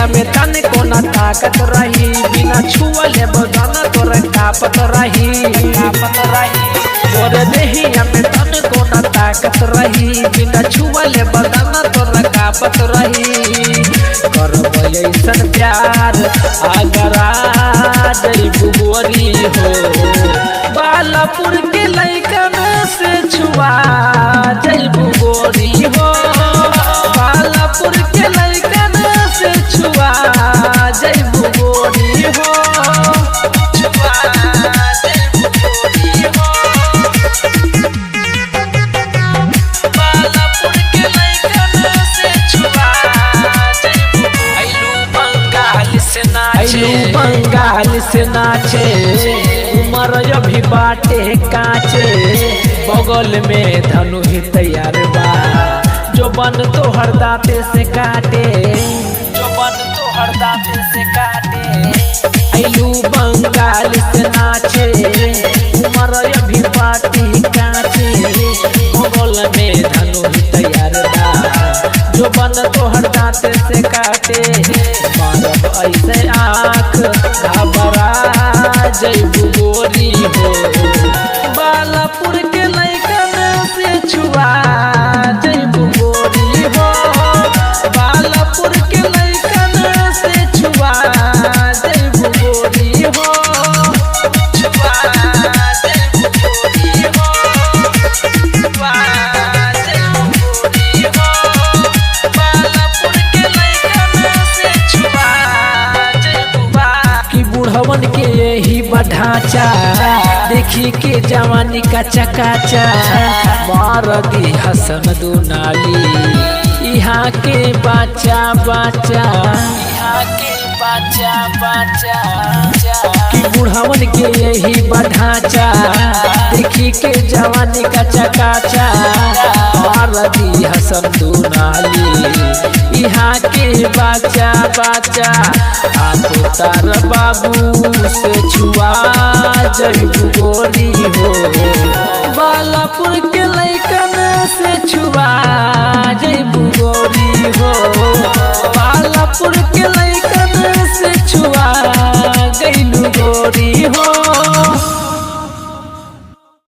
देहिया में तन को न ताकत रही, बिना छुअले बदन तोर कापत रही। तोर देहिया में तन को न ताकत रही, बिना छुअले बदन तोर कापत रही। करब ऐसन प्यार अगर आ जइबू गोरी हो, बालापुर के लइकन से छुआ जइबू गोरी हो, बालापुर के लइकन से छुआ जइबू गोरी हो, छुआ जइबू गोरी हो। बालापुर के लइकन से छुआ जइबू। आइलू बंगाल से नाचे, उमर अभी बाटे काचे, बगल में धनु ही तैयार बा, जो बन तो हर दाते से काटे, जो बन तो हर दाते से काटे। आइलू बंगाल से नाचे, उमर अभी बाटे काचे, बगल में धनु ही तैयार बा, जो बन तो हर दाते से काटे। मारब ऐसे आँख घबरा जइबू गोरी हो, बालापुर के लइकन से छुआ जइबू गोरी हो, बालापुर के लइकन से छुआ जइबू गोरी हो, छुआ जइबू गोरी हो, छुआ जइबू गोरी हो। बालापुर के लइकन से छुआ कि बुढ़वन के यही बढ़ाचा, देखी के जवानी का चकाचा, मार दी हसन दुनाली यहाँ के बाचा बाचा, यहाँ के बाचा बाचा। कि बुढ़वन के यही बढ़ाचा, देखी के जवानी का चकाचा, मार दी हसन दुनाली यहाँ के बाचा बाचा। आपो तार बाबू से छुआ जइबू गोरी हो,